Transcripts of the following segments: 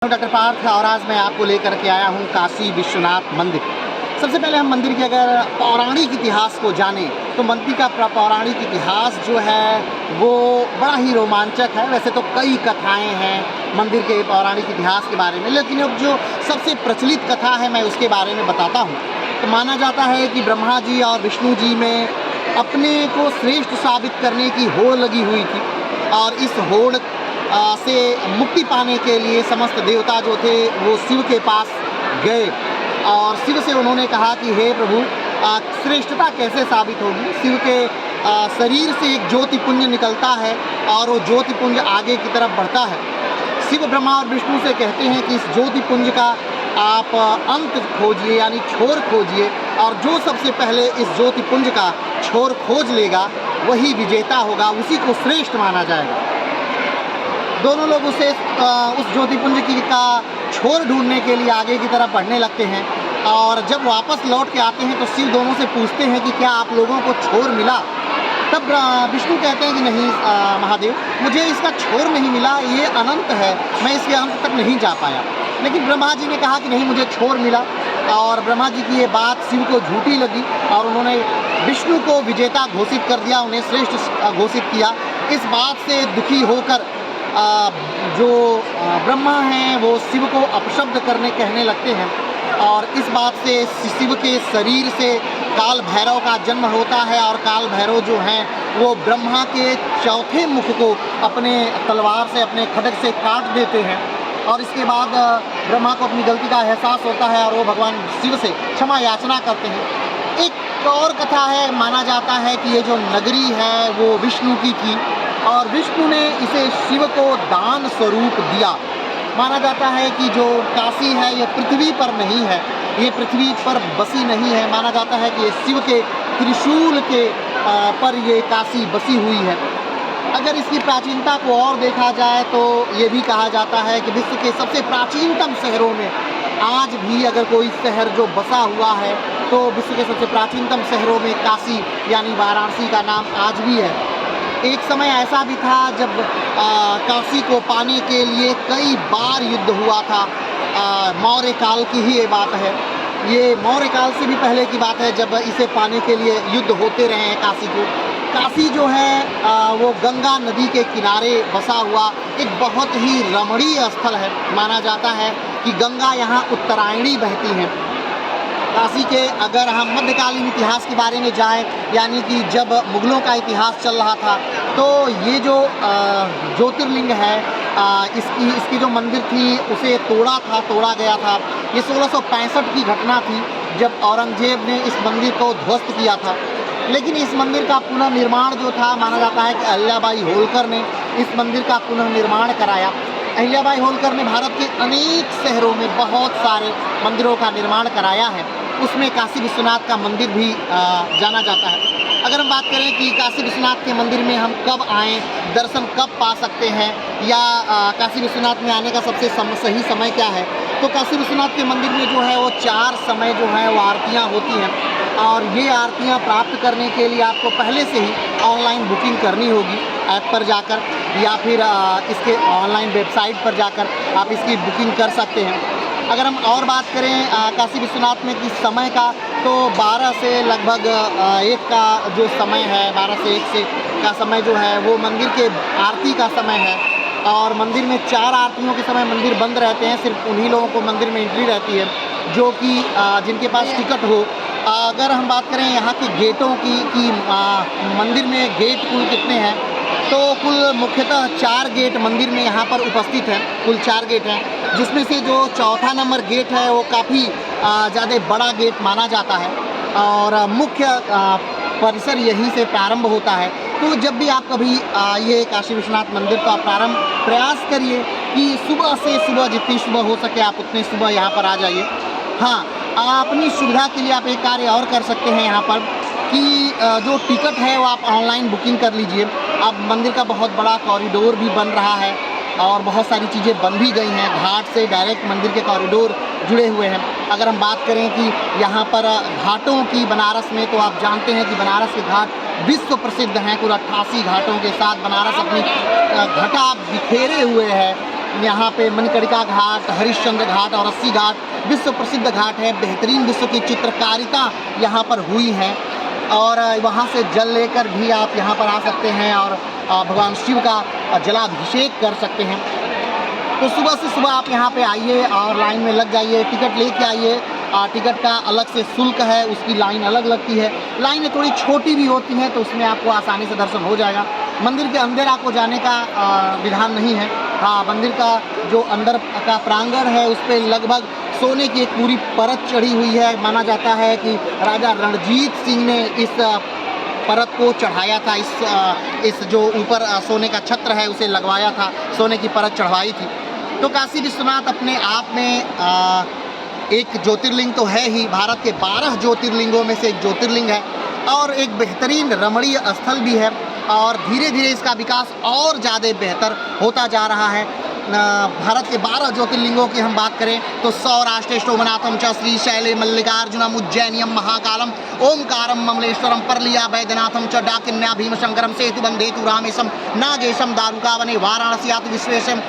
Doctor Partha और आज मैं आपको लेकर के आया हूँ काशी विश्वनाथ मंदिर। सबसे पहले हम मंदिर के अगर पौराणिक इतिहास को जानें तो मंदिर का पौराणिक इतिहास जो है वो बड़ा ही रोमांचक है। वैसे तो कई कथाएं हैं मंदिर के पौराणिक इतिहास के बारे में, लेकिन अब जो सबसे प्रचलित कथा है मैं उसके बारे में बताता हूँ। तो माना जाता है कि ब्रह्मा जी और विष्णु जी में अपने को श्रेष्ठ साबित करने की होड़ लगी हुई थी और इस होड़ से मुक्ति पाने के लिए समस्त देवता जो थे वो शिव के पास गए और शिव से उन्होंने कहा कि हे प्रभु, श्रेष्ठता कैसे साबित होगी। शिव के शरीर से एक ज्योतिपुंज निकलता है और वो ज्योतिपुंज आगे की तरफ बढ़ता है। शिव ब्रह्मा और विष्णु से कहते हैं कि इस ज्योतिपुंज का आप अंत खोजिए, यानी छोर खोजिए, और जो सबसे पहले इस ज्योतिपुंज का छोर खोज लेगा वही विजेता होगा, उसी को श्रेष्ठ माना जाएगा। दोनों लोग उस ज्योतिपुंज का छोर ढूंढने के लिए आगे की तरफ बढ़ने लगते हैं और जब वापस लौट के आते हैं तो शिव दोनों से पूछते हैं कि क्या आप लोगों को छोर मिला। तब विष्णु कहते हैं कि नहीं महादेव, मुझे इसका छोर नहीं मिला, ये अनंत है, मैं इसके अंत तक नहीं जा पाया। लेकिन ब्रह्मा जी ने कहा कि नहीं, मुझे छोर मिला। और ब्रह्मा जी की ये बात शिव को झूठी लगी और उन्होंने विष्णु को विजेता घोषित कर दिया, उन्हें श्रेष्ठ घोषित किया। इस बात से दुखी होकर जो ब्रह्मा हैं वो शिव को अपशब्द कहने लगते हैं और इस बात से शिव के शरीर से काल भैरव का जन्म होता है और काल भैरव जो हैं वो ब्रह्मा के चौथे मुख को अपने तलवार से, अपने खड्ग से काट देते हैं और इसके बाद ब्रह्मा को अपनी गलती का एहसास होता है और वो भगवान शिव से क्षमा याचना करते हैं। एक और कथा है, माना जाता है कि ये जो नगरी है वो विष्णु की थी और विष्णु ने इसे शिव को दान स्वरूप दिया। माना जाता है कि जो काशी है ये पृथ्वी पर नहीं है, ये पृथ्वी पर बसी नहीं है। माना जाता है कि ये शिव के त्रिशूल के पर ये काशी बसी हुई है। अगर इसकी प्राचीनता को और देखा जाए तो ये भी कहा जाता है कि विश्व के सबसे प्राचीनतम शहरों में आज भी अगर कोई शहर जो बसा हुआ है तो विश्व के सबसे प्राचीनतम शहरों में काशी यानी वाराणसी का नाम आज भी है। एक समय ऐसा भी था जब काशी को पाने के लिए कई बार युद्ध हुआ था। मौर्य काल की ही ये बात है, ये मौर्य काल से भी पहले की बात है जब इसे पाने के लिए युद्ध होते रहे हैं काशी को। काशी जो है वो गंगा नदी के किनारे बसा हुआ एक बहुत ही रमणीय स्थल है। माना जाता है कि गंगा यहाँ उत्तरायणी बहती हैं। काशी के अगर हम मध्यकालीन इतिहास के बारे में जाएं, यानी कि जब मुग़लों का इतिहास चल रहा था, तो ये जो ज्योतिर्लिंग है इसकी जो मंदिर थी उसे तोड़ा गया था। ये 1665 की घटना थी जब औरंगजेब ने इस मंदिर को ध्वस्त किया था। लेकिन इस मंदिर का पुनर्निर्माण जो था, माना जाता है कि अहिल्याबाई होलकर ने इस मंदिर का पुनर्निर्माण कराया। अहिल्याबाई होलकर ने भारत के अनेक शहरों में बहुत सारे मंदिरों का निर्माण कराया है, उसमें काशी विश्वनाथ का मंदिर भी जाना जाता है। अगर हम बात करें कि काशी विश्वनाथ के मंदिर में हम कब आएँ, दर्शन कब पा सकते हैं या काशी विश्वनाथ में आने का सबसे सही समय क्या है, तो काशी विश्वनाथ के मंदिर में जो है वो 4 समय जो है वो आरतियाँ होती हैं और ये आरतियाँ प्राप्त करने के लिए आपको पहले से ही ऑनलाइन बुकिंग करनी होगी ऐप पर जाकर या फिर इसके ऑनलाइन वेबसाइट पर जाकर आप इसकी बुकिंग कर सकते हैं। अगर हम और बात करें काशी विश्वनाथ में कि समय का, तो 12 से लगभग 1 का जो समय है, 12 से 1 से का समय जो है वो मंदिर के आरती का समय है और मंदिर में 4 आरतियों के समय मंदिर बंद रहते हैं। सिर्फ उन्हीं लोगों को मंदिर में एंट्री रहती है जो कि जिनके पास टिकट हो। अगर हम बात करें यहाँ के गेटों की कि मंदिर में गेट कुल कितने हैं, तो कुल मुख्यतः 4 गेट मंदिर में यहाँ पर उपस्थित हैं। कुल 4 गेट हैं, जिसमें से जो चौथा नंबर गेट है वो काफ़ी ज़्यादा बड़ा गेट माना जाता है और मुख्य परिसर यहीं से प्रारंभ होता है। तो जब भी आप कभी ये काशी विश्वनाथ मंदिर का प्रयास करिए कि सुबह से सुबह, जितनी सुबह हो सके आप उतनी सुबह यहाँ पर आ जाइए। हाँ, अपनी सुविधा के लिए आप एक कार्य और कर सकते हैं यहाँ पर कि जो टिकट है वो आप ऑनलाइन बुकिंग कर लीजिए। अब मंदिर का बहुत बड़ा कॉरिडोर भी बन रहा है और बहुत सारी चीज़ें बन भी गई हैं। घाट से डायरेक्ट मंदिर के कॉरिडोर जुड़े हुए हैं। अगर हम बात करें कि यहाँ पर घाटों की बनारस में, तो आप जानते हैं कि बनारस के घाट विश्व प्रसिद्ध हैं। कुल 88 घाटों के साथ बनारस अपनी घटा बिखेरे हुए है यहाँ पे मणिकर्णिका घाट, हरिश्चंद्र घाट और अस्सी घाट विश्व प्रसिद्ध घाट है। बेहतरीन विश्व की चित्रकारिता यहाँ पर हुई है और वहाँ से जल लेकर भी आप यहाँ पर आ सकते हैं और भगवान शिव का जलाभिषेक कर सकते हैं। तो सुबह से सुबह आप यहाँ पे आइए और लाइन में लग जाइए, टिकट लेके आइए। टिकट का अलग से शुल्क है, उसकी लाइन अलग लगती है। लाइनें थोड़ी छोटी भी होती हैं तो उसमें आपको आसानी से दर्शन हो जाएगा। मंदिर के अंदर आपको जाने का विधान नहीं है। हाँ, मंदिर का जो अंदर का प्रांगण है उस पर लगभग सोने की एक पूरी परत चढ़ी हुई है। माना जाता है कि राजा रणजीत सिंह ने इस परत को चढ़ाया था, इस जो ऊपर सोने का छत्र है उसे लगवाया था, सोने की परत चढ़वाई थी। तो काशी विश्वनाथ अपने आप में एक ज्योतिर्लिंग तो है ही, भारत के 12 ज्योतिर्लिंगों में से एक ज्योतिर्लिंग है और एक बेहतरीन रमणीय स्थल भी है और धीरे धीरे इसका विकास और ज़्यादा बेहतर होता जा रहा है। भारत के 12 ज्योतिर्लिंगों की हम बात करें तो सौराष्ट्र शोभनाथम च श्रीशैले मल्लिकार्जुनम उज्जैनियम महाकालम ओंकारम ममलेश्वरम परलिया वैद्यनाथम च डाकिन्या भीमशंकरम सेतुबंधेतु रामेशम नागेशम दारुकावने वाराणस्यातु विश्वेशम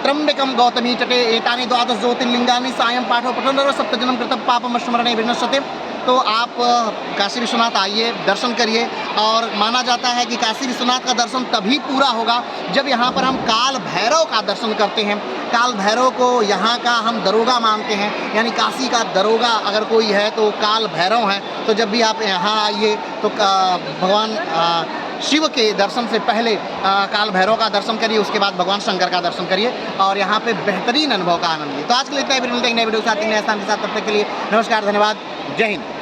त्र्यंबकम गौतमी तटे एतानि द्वादश ज्योतिर्लिंगानि सायं पाठो पठन सप्तजन्म कृतं पापम स्मरणे विनश्यते। तो आप काशी विश्वनाथ आइए, दर्शन करिए और माना जाता है कि काशी विश्वनाथ का दर्शन तभी पूरा होगा जब यहाँ पर हम काल भैरव का दर्शन करते हैं। काल भैरव को यहाँ का हम दरोगा मानते हैं, यानी काशी का दरोगा अगर कोई है तो काल भैरव है। तो जब भी आप यहाँ आइए तो भगवान शिव के दर्शन से पहले काल भैरव का दर्शन करिए, उसके बाद भगवान शंकर का दर्शन करिए और यहाँ पे बेहतरीन अनुभव का आनंद लीजिए। तो आज के लिए इतना ही, फिर मिलते हैं नए वीडियो के साथ, नए स्थान के साथ। तब तक के लिए नमस्कार, धन्यवाद, जय हिंद।